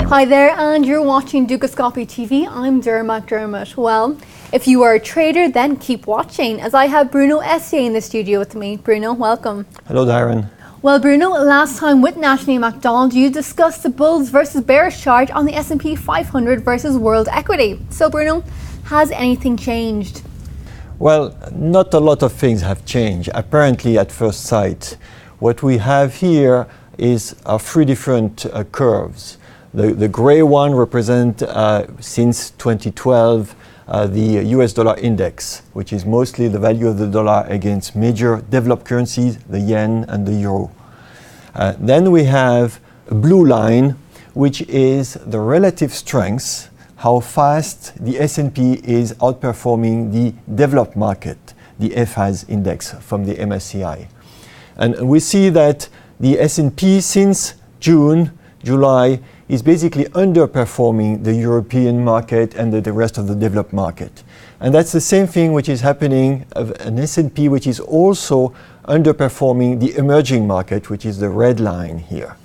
Hi there, and you're watching Dukascopy TV. I'm Dermot McDermott. Well, if you are a trader, then keep watching, as I have Bruno Estier in the studio with me. Bruno, welcome. Hello, Darren. Well, Bruno, last time with National MacDonald, you discussed the bulls versus bearish chart on the S&P 500 versus world equity. So, Bruno, has anything changed? Well, not a lot of things have changed, apparently at first sight. What we have here is three different curves. The gray one represents, since 2012, the US dollar index, which is mostly the value of the dollar against major developed currencies, the yen and the euro. Then we have a blue line, which is the relative strength, how fast the S&P is outperforming the developed market, the FAS index from the MSCI. And we see that the S&P since July, is basically underperforming the European market and the rest of the developed market. And that's the same thing which is happening of an S&P which is also underperforming the emerging market, which is the red line here.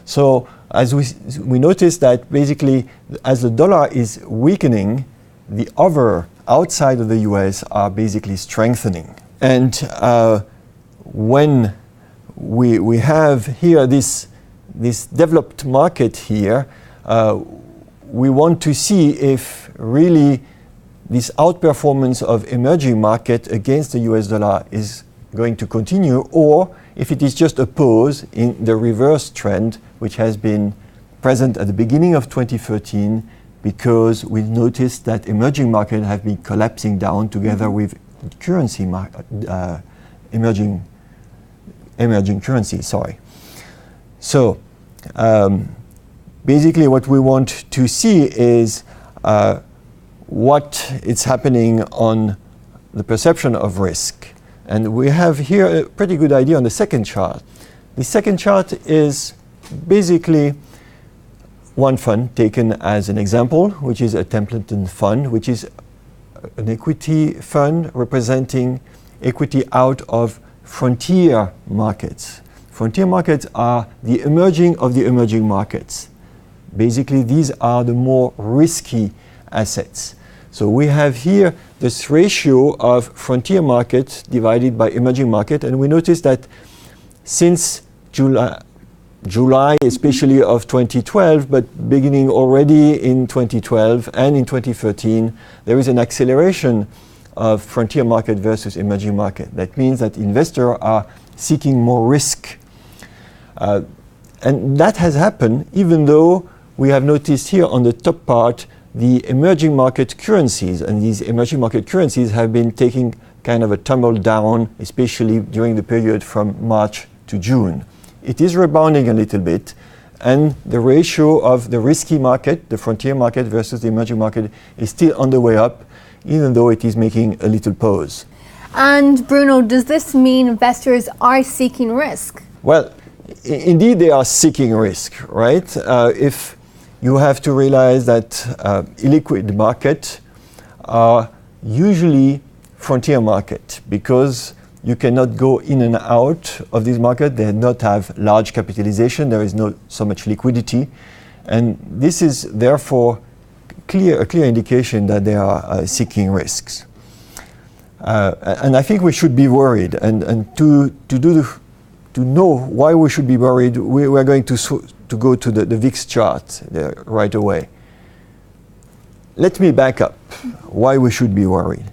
So as we notice that basically as the dollar is weakening, the other outside of the US are basically strengthening. And when we have here this developed market here, we want to see if really this outperformance of emerging market against the US dollar is going to continue, or if it is just a pause in the reverse trend which has been present at the beginning of 2013, because we noticed that emerging markets have been collapsing down together with currency emerging currencies, sorry. So basically what we want to see is what is happening on the perception of risk. And we have here a pretty good idea on the second chart. The second chart is basically one fund taken as an example, which is a Templeton fund, which is an equity fund representing equity out of frontier markets. Frontier markets are the emerging of the emerging markets. Basically, these are the more risky assets. So we have here this ratio of frontier market divided by emerging market, and we notice that since July especially of 2012, but beginning already in 2012 and in 2013, there is an acceleration of frontier market versus emerging market. That means that investors are seeking more risk. And that has happened even though we have noticed here on the top part the emerging market currencies, and these emerging market currencies have been taking kind of a tumble down, especially during the period from March to June. It is rebounding a little bit, and the ratio of the risky market, the frontier market versus the emerging market, is still on the way up, even though it is making a little pause. And Bruno, does this mean investors are seeking risk? Well, indeed they are seeking risk, right? If you have to realize that illiquid markets are usually frontier market, because you cannot go in and out of this market. They do not have large capitalization. There is not so much liquidity. And this is therefore a clear indication that they are seeking risks. And I think we should be worried. And to know why we should be worried, we're going to go to the VIX chart right away. Let me back up why we should be worried.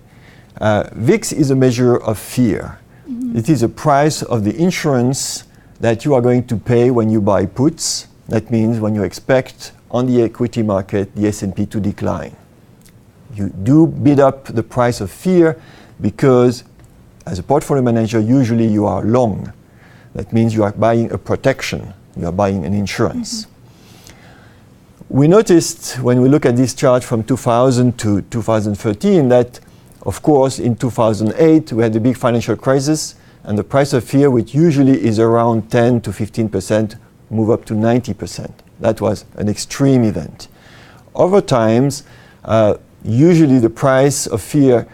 VIX is a measure of fear. Mm-hmm. It is a price of the insurance that you are going to pay when you buy puts. That means when you expect on the equity market the S&P to decline. You do bid up the price of fear because as a portfolio manager, usually you are long. That means you are buying a protection. You are buying an insurance. Mm-hmm. We noticed when we look at this chart from 2000 to 2013 that, of course, in 2008 we had the big financial crisis, and the price of fear, which usually is around 10 to 15%, move up to 90%. That was an extreme event. Other times, usually the price of fear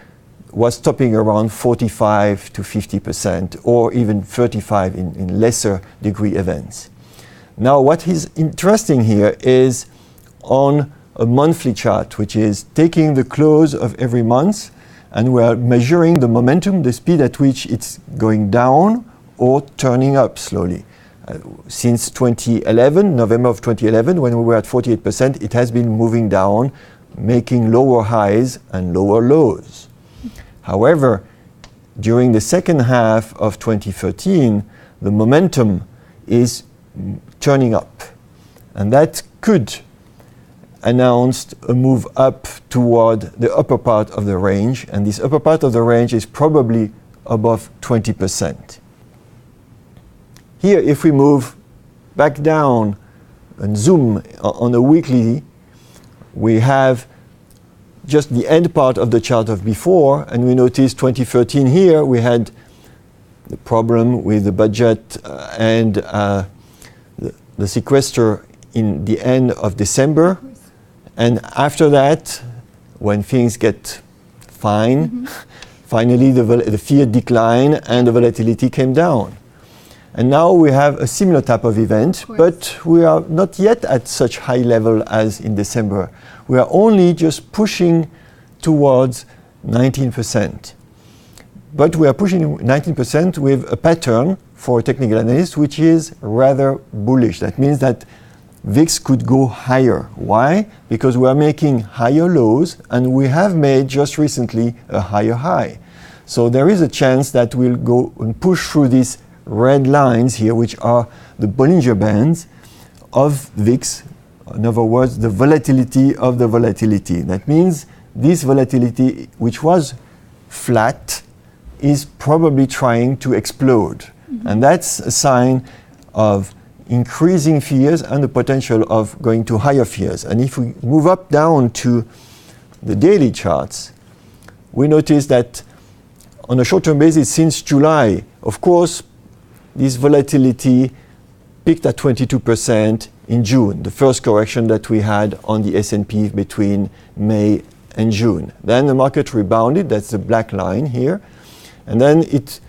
was stopping around 45 to 50%, or even 35 in lesser degree events. Now, what is interesting here is on a monthly chart, which is taking the close of every month, and we are measuring the momentum, the speed at which it's going down or turning up slowly. Since 2011, November of 2011, when we were at 48%, it has been moving down, making lower highs and lower lows. However, during the second half of 2013, the momentum is turning up, and that could announce a move up toward the upper part of the range, and this upper part of the range is probably above 20%. Here, if we move back down and zoom on a weekly, we have just the end part of the chart of before, and we notice 2013 here, we had the problem with the budget and the sequester in the end of December. And after that, when things get fine, finally the fear declined and the volatility came down. And now we have a similar type of event, but we are not yet at such high level as in December. We are only just pushing towards 19%. But we are pushing 19% with a pattern for a technical analyst, which is rather bullish. That means that VIX could go higher. Why? Because we are making higher lows, and we have made just recently a higher high. So there is a chance that we'll go and push through these red lines here, which are the Bollinger Bands of VIX. In other words, the volatility of the volatility. That means this volatility, which was flat, is probably trying to explode. And that's a sign of increasing fears and the potential of going to higher fears. And if we move up down to the daily charts, we notice that on a short-term basis since July, of course, this volatility peaked at 22% in June, the first correction that we had on the S&P between May and June. Then the market rebounded, that's the black line here, and then it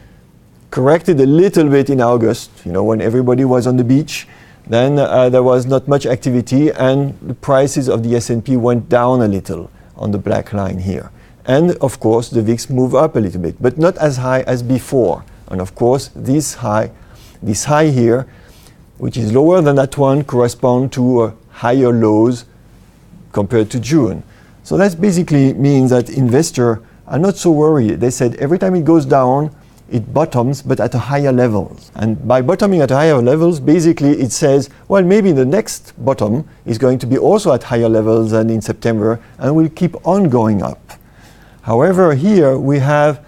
corrected a little bit in August, when everybody was on the beach. Then there was not much activity, and the prices of the S&P went down a little on the black line here. And of course, the VIX moved up a little bit, but not as high as before. And of course, this high here, which is lower than that one, corresponds to higher lows compared to June. So that basically means that investors are not so worried. They said every time it goes down, it bottoms, but at a higher levels. And by bottoming at higher levels, basically it says, well, maybe the next bottom is going to be also at higher levels than in September, and will keep on going up. However, here we have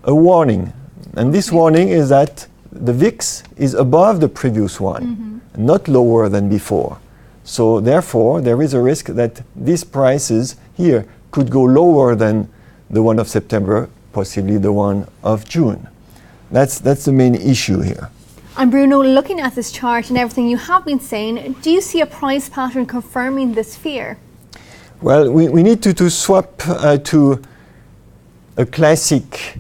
a warning. And this warning is that the VIX is above the previous one, not lower than before. So therefore, there is a risk that these prices here could go lower than the one of September, possibly the one of June. That's the main issue here. And Bruno, looking at this chart and everything you have been saying, do you see a price pattern confirming this fear? Well, we need to swap to a classic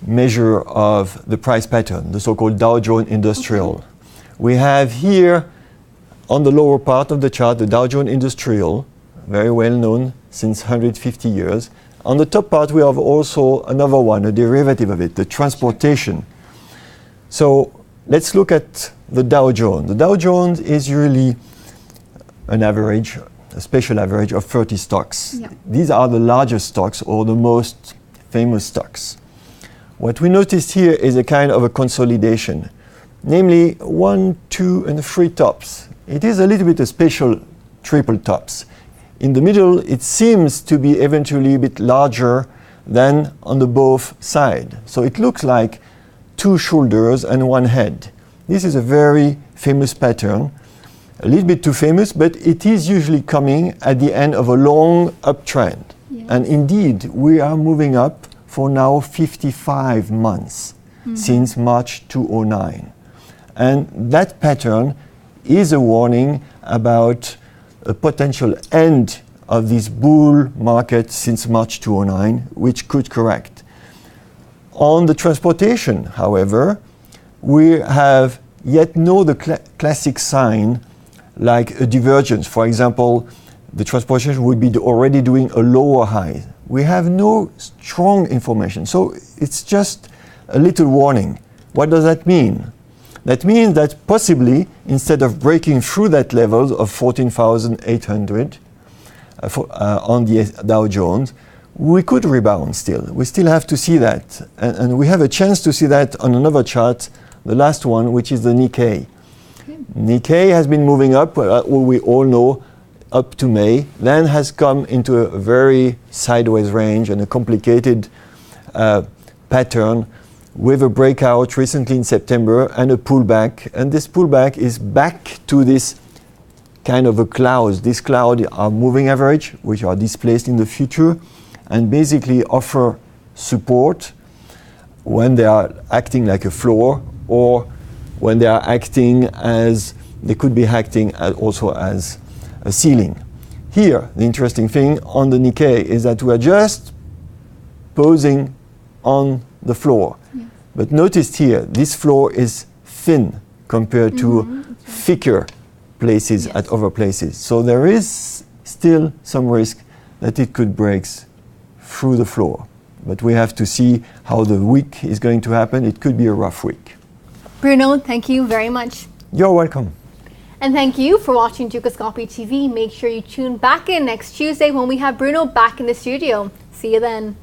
measure of the price pattern, the so-called Dow Jones Industrial. We have here on the lower part of the chart the Dow Jones Industrial, very well known since 150 years. On the top part, we have also another one, a derivative of it, the transportation. So let's look at the Dow Jones. The Dow Jones is usually an average, a special average of 30 stocks. Yeah. These are the largest stocks or the most famous stocks. What we noticed here is a kind of a consolidation, namely 1, 2, and 3 tops. It is a little bit a special triple tops. In the middle, it seems to be eventually a bit larger than on the both sides. So it looks like 2 shoulders and 1 head. This is a very famous pattern, a little bit too famous, but it is usually coming at the end of a long uptrend. Yeah. And indeed, we are moving up for now 55 months since March 2009. And that pattern is a warning about a potential end of this bull market since March 2009, which could correct. On the transportation, however, we have yet no the classic sign like a divergence. For example, the transportation would be already doing a lower high. We have no strong information, so it's just a little warning. What does that mean? That means that possibly, instead of breaking through that level of 14,800 on the Dow Jones, we could rebound still. We still have to see that. And we have a chance to see that on another chart, the last one, which is the Nikkei. Nikkei has been moving up, we all know, up to May, then has come into a very sideways range and a complicated pattern with a breakout recently in September and a pullback. And this pullback is back to this kind of a cloud. These clouds are moving average, which are displaced in the future, and basically offer support when they are acting like a floor, or when they are acting as, they could be acting also as a ceiling. Here, the interesting thing on the Nikkei is that we are just posing on the floor. Yeah. But notice here, this floor is thin compared to thicker places at other places. So there is still some risk that it could break through the floor. But we have to see how the week is going to happen. It could be a rough week. Bruno, thank you very much. You're welcome. And thank you for watching Dukascopy TV. Make sure you tune back in next Tuesday when we have Bruno back in the studio. See you then.